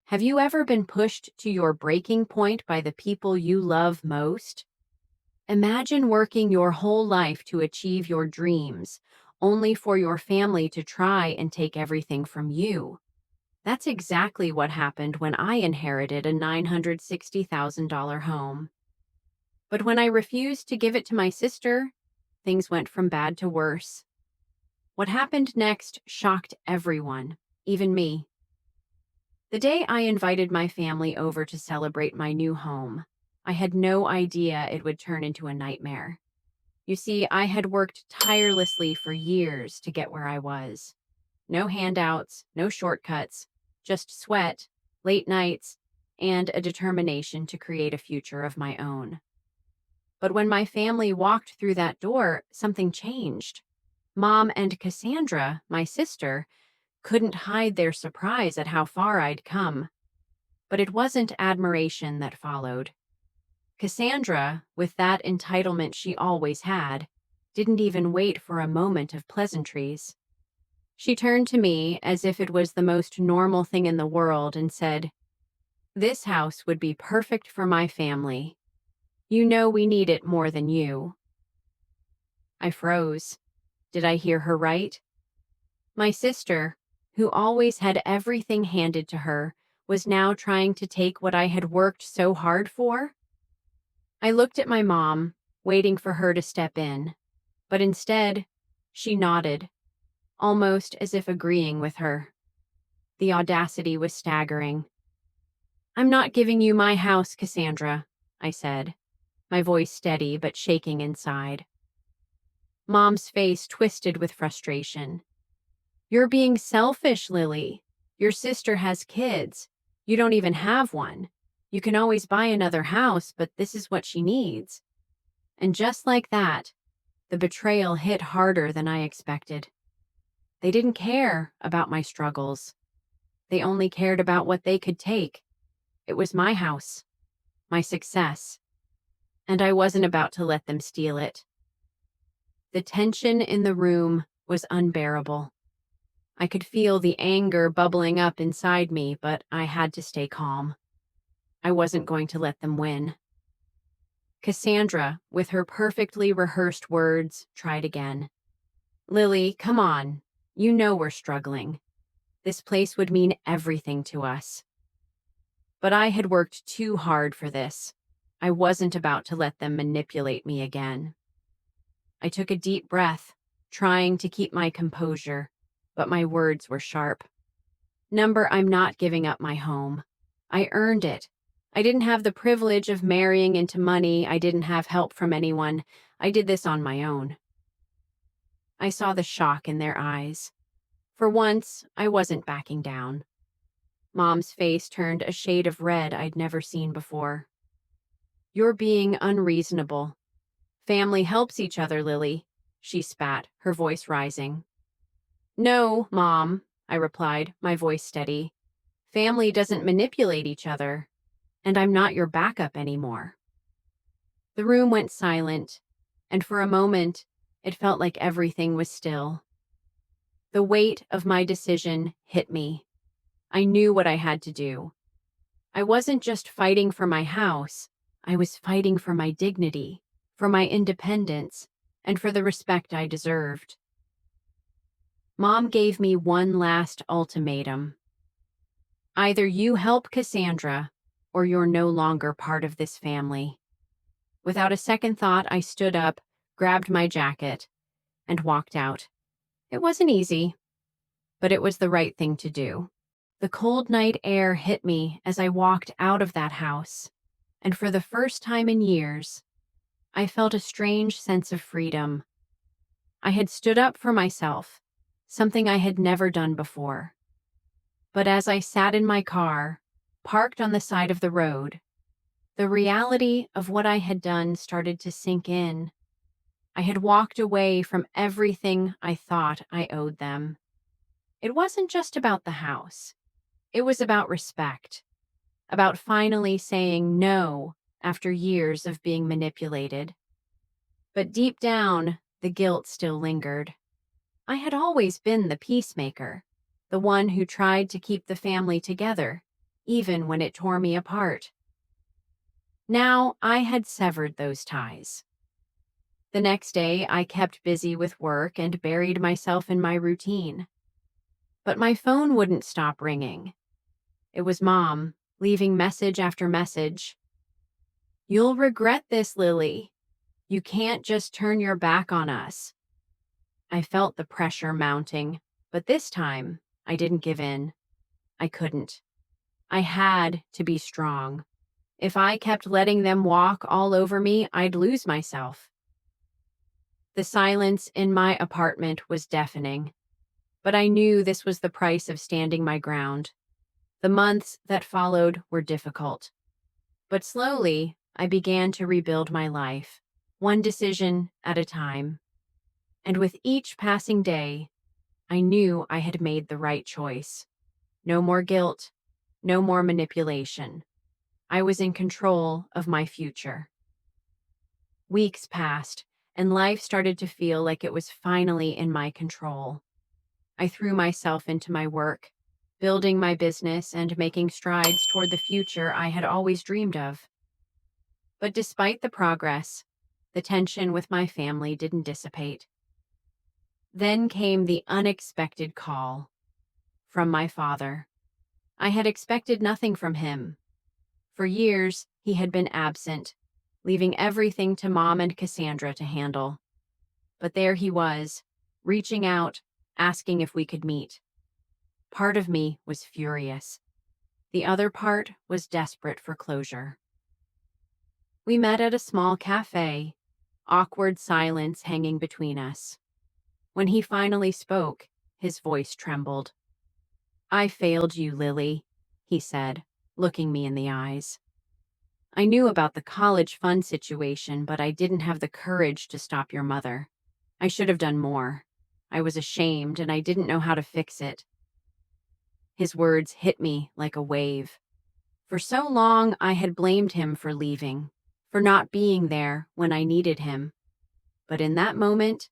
Have you ever been pushed to your breaking point by the people you love most? Imagine working your whole life to achieve your dreams, only for your family to try and take everything from you. That's exactly what happened when I inherited a $960,000 home. But when I refused to give it to my sister, things went from bad to worse. What happened next shocked everyone, even me. The day I invited my family over to celebrate my new home, I had no idea it would turn into a nightmare. You see, I had worked tirelessly for years to get where I was. No handouts, no shortcuts, just sweat, late nights, and a determination to create a future of my own. But when my family walked through that door, something changed. Mom and Cassandra, my sister, couldn't hide their surprise at how far I'd come. But it wasn't admiration that followed. Cassandra, with that entitlement she always had, didn't even wait for a moment of pleasantries. She turned to me as if it was the most normal thing in the world and said, "This house would be perfect for my family. You know we need it more than you." I froze. Did I hear her right? My sister, who always had everything handed to her, was now trying to take what I had worked so hard for? I looked at my mom, waiting for her to step in, but instead, she nodded, almost as if agreeing with her. The audacity was staggering. "I'm not giving you my house, Cassandra," I said, my voice steady but shaking inside. Mom's face twisted with frustration. "You're being selfish, Lily. Your sister has kids. You don't even have one. You can always buy another house, but this is what she needs." And just like that, the betrayal hit harder than I expected. They didn't care about my struggles. They only cared about what they could take. It was my house, my success, and I wasn't about to let them steal it. The tension in the room was unbearable. I could feel the anger bubbling up inside me, but I had to stay calm. I wasn't going to let them win. Cassandra, with her perfectly rehearsed words, tried again. "Lily, come on. You know we're struggling. This place would mean everything to us." But I had worked too hard for this. I wasn't about to let them manipulate me again. I took a deep breath, trying to keep my composure, but my words were sharp. I'm not giving up my home. I earned it. I didn't have the privilege of marrying into money. I didn't have help from anyone. I did this on my own. I saw the shock in their eyes. For once, I wasn't backing down. Mom's face turned a shade of red I'd never seen before. "You're being unreasonable. Family helps each other, Lily," she spat, her voice rising. "No, Mom," I replied, my voice steady. "Family doesn't manipulate each other, and I'm not your backup anymore." The room went silent, and for a moment, it felt like everything was still. The weight of my decision hit me. I knew what I had to do. I wasn't just fighting for my house, I was fighting for my dignity, for my independence, and for the respect I deserved. Mom gave me one last ultimatum. "Either you help Cassandra, or you're no longer part of this family." Without a second thought, I stood up, grabbed my jacket, and walked out. It wasn't easy, but it was the right thing to do. The cold night air hit me as I walked out of that house, and for the first time in years, I felt a strange sense of freedom. I had stood up for myself, something I had never done before. But as I sat in my car, parked on the side of the road, the reality of what I had done started to sink in. I had walked away from everything I thought I owed them. It wasn't just about the house. It was about respect, about finally saying no after years of being manipulated. But deep down, the guilt still lingered. I had always been the peacemaker, the one who tried to keep the family together, even when it tore me apart. Now I had severed those ties. The next day, I kept busy with work and buried myself in my routine. But my phone wouldn't stop ringing. It was Mom, leaving message after message. "You'll regret this, Lily. You can't just turn your back on us." I felt the pressure mounting, but this time, I didn't give in. I couldn't. I had to be strong. If I kept letting them walk all over me, I'd lose myself. The silence in my apartment was deafening, but I knew this was the price of standing my ground. The months that followed were difficult, but slowly I began to rebuild my life, one decision at a time. And with each passing day, I knew I had made the right choice. No more guilt, no more manipulation. I was in control of my future. Weeks passed, and life started to feel like it was finally in my control. I threw myself into my work, building my business and making strides toward the future I had always dreamed of. But despite the progress, the tension with my family didn't dissipate. Then came the unexpected call from my father. I had expected nothing from him. For years, he had been absent, leaving everything to Mom and Cassandra to handle. But there he was, reaching out, asking if we could meet. Part of me was furious. The other part was desperate for closure. We met at a small cafe, awkward silence hanging between us. When he finally spoke, his voice trembled. "I failed you, Lily," he said, looking me in the eyes. "I knew about the college fund situation, but I didn't have the courage to stop your mother. I should have done more. I was ashamed, and I didn't know how to fix it." His words hit me like a wave. For so long, I had blamed him for leaving, for not being there when I needed him. But in that moment,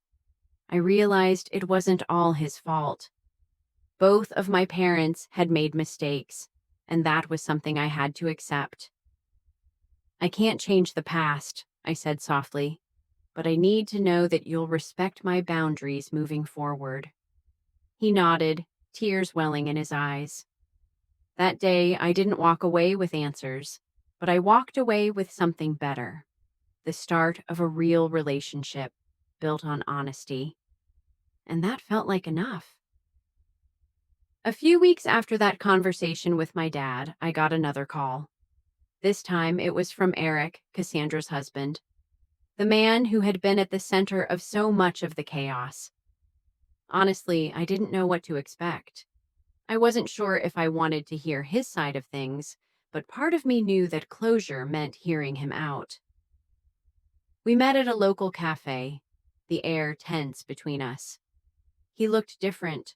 I realized it wasn't all his fault. Both of my parents had made mistakes, and that was something I had to accept. "I can't change the past," I said softly, "but I need to know that you'll respect my boundaries moving forward." He nodded, tears welling in his eyes. That day, I didn't walk away with answers, but I walked away with something better. The start of a real relationship built on honesty. And that felt like enough. A few weeks after that conversation with my dad, I got another call. This time it was from Eric, Cassandra's husband, the man who had been at the center of so much of the chaos. Honestly, I didn't know what to expect. I wasn't sure if I wanted to hear his side of things, but part of me knew that closure meant hearing him out. We met at a local cafe, the air tense between us. He looked different,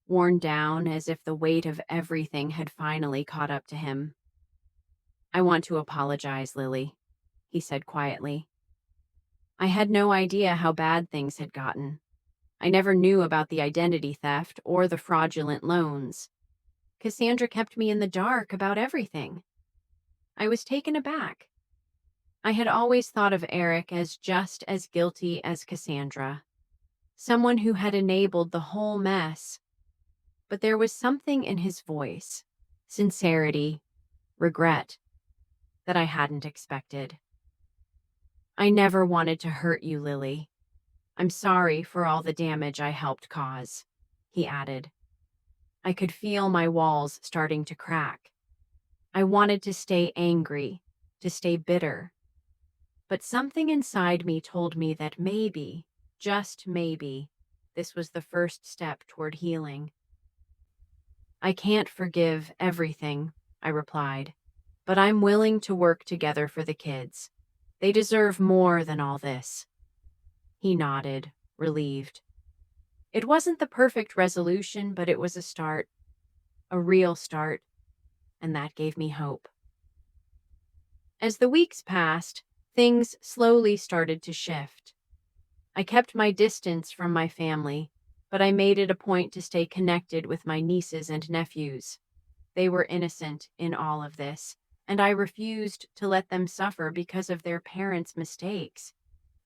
worn down as if the weight of everything had finally caught up to him. "I want to apologize, Lily," he said quietly. "I had no idea how bad things had gotten. I never knew about the identity theft or the fraudulent loans. Cassandra kept me in the dark about everything." I was taken aback. I had always thought of Eric as just as guilty as Cassandra, someone who had enabled the whole mess. But there was something in his voice, sincerity, regret, that I hadn't expected. "I never wanted to hurt you, Lily. I'm sorry for all the damage I helped cause," he added. I could feel my walls starting to crack. I wanted to stay angry, to stay bitter. But something inside me told me that maybe, just maybe, this was the first step toward healing. "I can't forgive everything," I replied, "but I'm willing to work together for the kids. They deserve more than all this." He nodded, relieved. It wasn't the perfect resolution, but it was a start, a real start, and that gave me hope. As the weeks passed, things slowly started to shift. I kept my distance from my family, but I made it a point to stay connected with my nieces and nephews. They were innocent in all of this, and I refused to let them suffer because of their parents' mistakes.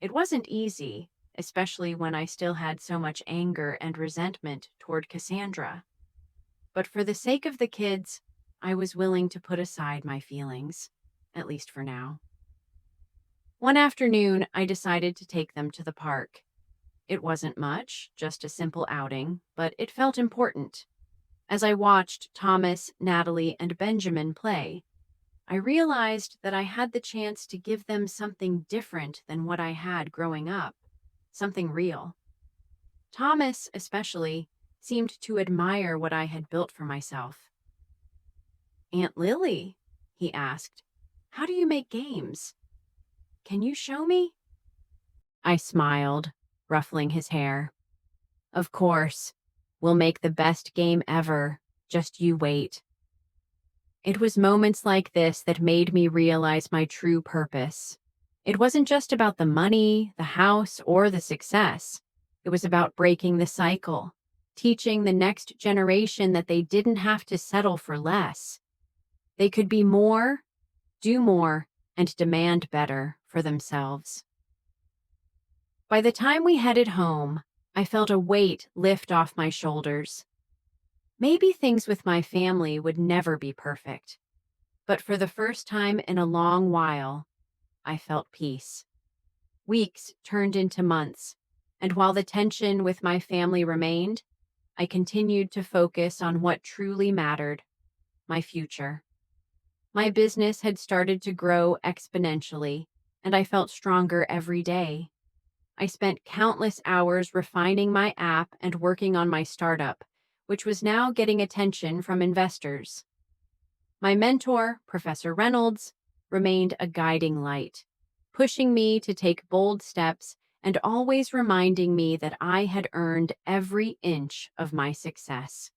It wasn't easy, especially when I still had so much anger and resentment toward Cassandra. But for the sake of the kids, I was willing to put aside my feelings, at least for now. One afternoon, I decided to take them to the park. It wasn't much, just a simple outing, but it felt important. As I watched Thomas, Natalie, and Benjamin play, I realized that I had the chance to give them something different than what I had growing up, something real. Thomas, especially, seemed to admire what I had built for myself. "Aunt Lily," he asked, "how do you make games? Can you show me?" I smiled, ruffling his hair. "Of course. We'll make the best game ever. Just you wait." It was moments like this that made me realize my true purpose. It wasn't just about the money, the house, or the success. It was about breaking the cycle, teaching the next generation that they didn't have to settle for less. They could be more, do more, and demand better for themselves. By the time we headed home, I felt a weight lift off my shoulders. Maybe things with my family would never be perfect, but for the first time in a long while, I felt peace. Weeks turned into months, and while the tension with my family remained, I continued to focus on what truly mattered: my future. My business had started to grow exponentially, and I felt stronger every day. I spent countless hours refining my app and working on my startup, which was now getting attention from investors. My mentor, Professor Reynolds, remained a guiding light, pushing me to take bold steps and always reminding me that I had earned every inch of my success.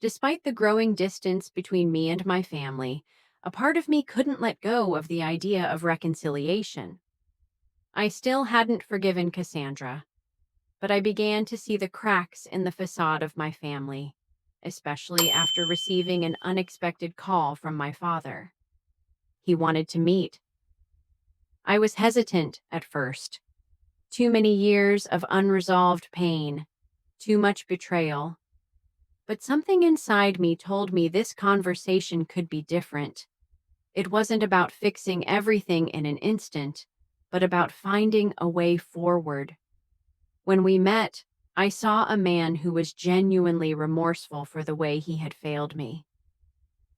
Despite the growing distance between me and my family, a part of me couldn't let go of the idea of reconciliation. I still hadn't forgiven Cassandra, but I began to see the cracks in the facade of my family, especially after receiving an unexpected call from my father. He wanted to meet. I was hesitant at first. Too many years of unresolved pain, too much betrayal. But something inside me told me this conversation could be different. It wasn't about fixing everything in an instant, but about finding a way forward. When we met, I saw a man who was genuinely remorseful for the way he had failed me.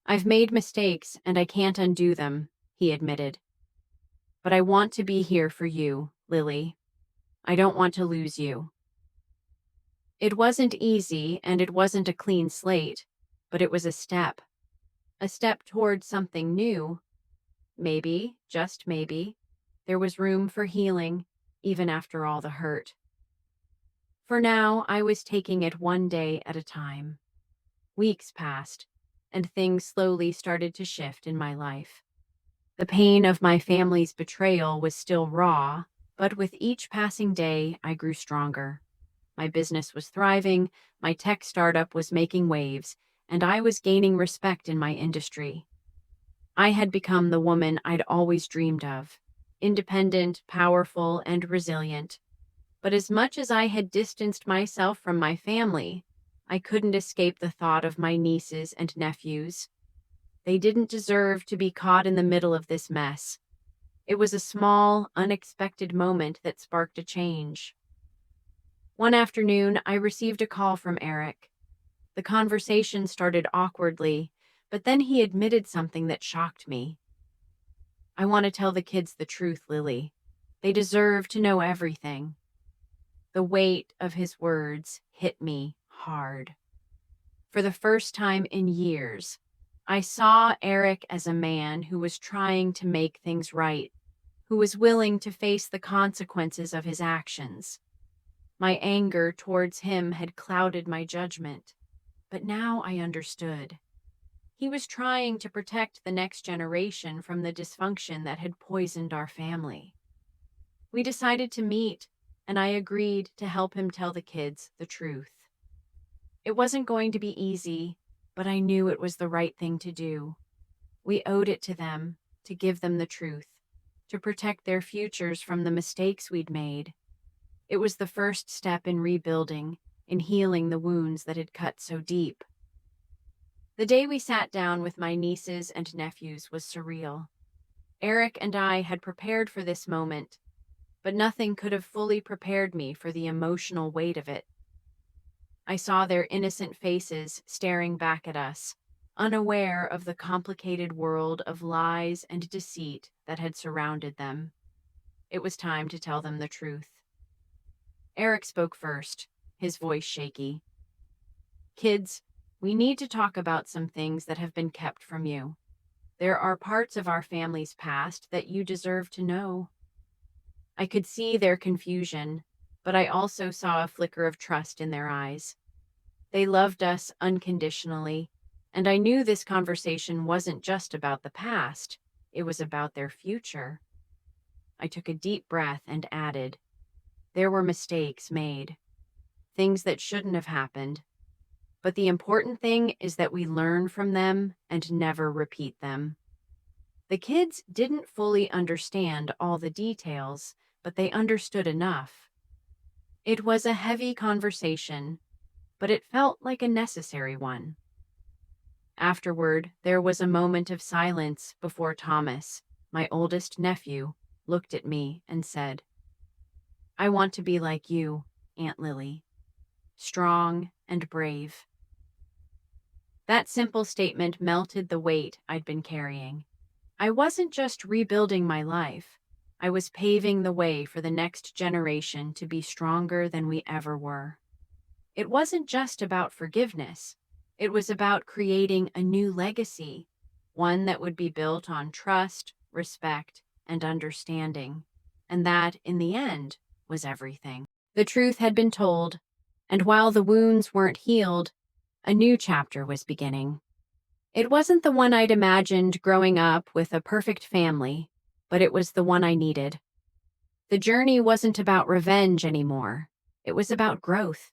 "I've made mistakes and I can't undo them," he admitted. "But I want to be here for you, Lily. I don't want to lose you." It wasn't easy and it wasn't a clean slate, but it was a step toward something new. Maybe, just maybe, there was room for healing, even after all the hurt. For now, I was taking it one day at a time. Weeks passed, and things slowly started to shift in my life. The pain of my family's betrayal was still raw, but with each passing day, I grew stronger. My business was thriving, my tech startup was making waves, and I was gaining respect in my industry. I had become the woman I'd always dreamed of: independent, powerful, and resilient. But as much as I had distanced myself from my family, I couldn't escape the thought of my nieces and nephews. They didn't deserve to be caught in the middle of this mess. It was a small, unexpected moment that sparked a change. One afternoon, I received a call from Eric. The conversation started awkwardly, but then he admitted something that shocked me. "I want to tell the kids the truth, Lily. They deserve to know everything." The weight of his words hit me hard. For the first time in years, I saw Eric as a man who was trying to make things right, who was willing to face the consequences of his actions. My anger towards him had clouded my judgment, but now I understood. He was trying to protect the next generation from the dysfunction that had poisoned our family. We decided to meet, and I agreed to help him tell the kids the truth. It wasn't going to be easy, but I knew it was the right thing to do. We owed it to them to give them the truth, to protect their futures from the mistakes we'd made. It was the first step in rebuilding, in healing the wounds that had cut so deep. The day we sat down with my nieces and nephews was surreal. Eric and I had prepared for this moment, but nothing could have fully prepared me for the emotional weight of it. I saw their innocent faces staring back at us, unaware of the complicated world of lies and deceit that had surrounded them. It was time to tell them the truth. Eric spoke first, his voice shaky. "Kids, we need to talk about some things that have been kept from you. There are parts of our family's past that you deserve to know." I could see their confusion, but I also saw a flicker of trust in their eyes. They loved us unconditionally, and I knew this conversation wasn't just about the past, it was about their future. I took a deep breath and added, "There were mistakes made, things that shouldn't have happened, but the important thing is that we learn from them and never repeat them." The kids didn't fully understand all the details, but they understood enough. It was a heavy conversation, but it felt like a necessary one. Afterward, there was a moment of silence before Thomas, my oldest nephew, looked at me and said, "I want to be like you, Aunt Lily, strong and brave." That simple statement melted the weight I'd been carrying. I wasn't just rebuilding my life, I was paving the way for the next generation to be stronger than we ever were. It wasn't just about forgiveness, it was about creating a new legacy, one that would be built on trust, respect, and understanding. And that, in the end, was everything. The truth had been told, and while the wounds weren't healed, a new chapter was beginning. It wasn't the one I'd imagined growing up with a perfect family, but it was the one I needed. The journey wasn't about revenge anymore. It was about growth.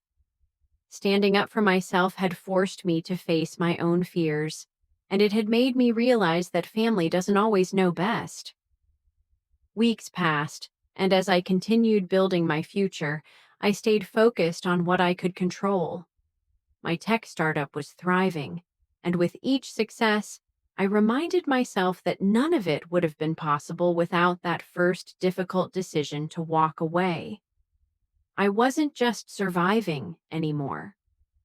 Standing up for myself had forced me to face my own fears, and it had made me realize that family doesn't always know best. Weeks passed, and as I continued building my future, I stayed focused on what I could control. My tech startup was thriving, and with each success, I reminded myself that none of it would have been possible without that first difficult decision to walk away. I wasn't just surviving anymore.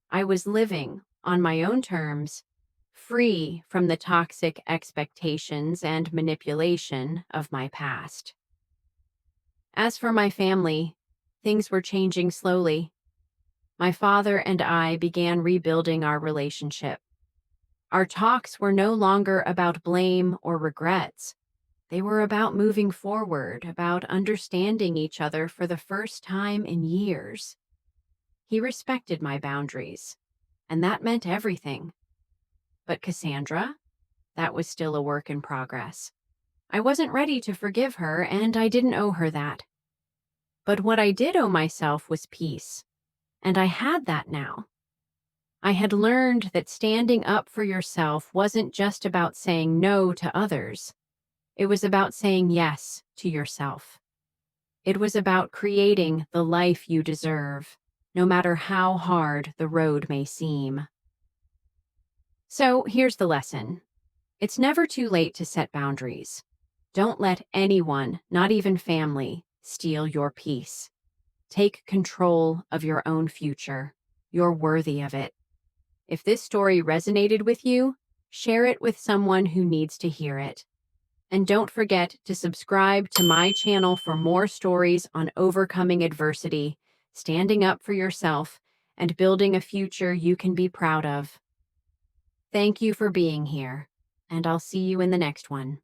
I was living on my own terms, free from the toxic expectations and manipulation of my past. As for my family, things were changing slowly. My father and I began rebuilding our relationship. Our talks were no longer about blame or regrets. They were about moving forward, about understanding each other for the first time in years. He respected my boundaries, and that meant everything. But Cassandra, that was still a work in progress. I wasn't ready to forgive her, and I didn't owe her that. But what I did owe myself was peace, and I had that now. I had learned that standing up for yourself wasn't just about saying no to others. It was about saying yes to yourself. It was about creating the life you deserve, no matter how hard the road may seem. So here's the lesson. It's never too late to set boundaries. Don't let anyone, not even family, steal your peace. Take control of your own future. You're worthy of it. If this story resonated with you, share it with someone who needs to hear it. And don't forget to subscribe to my channel for more stories on overcoming adversity, standing up for yourself, and building a future you can be proud of. Thank you for being here, and I'll see you in the next one.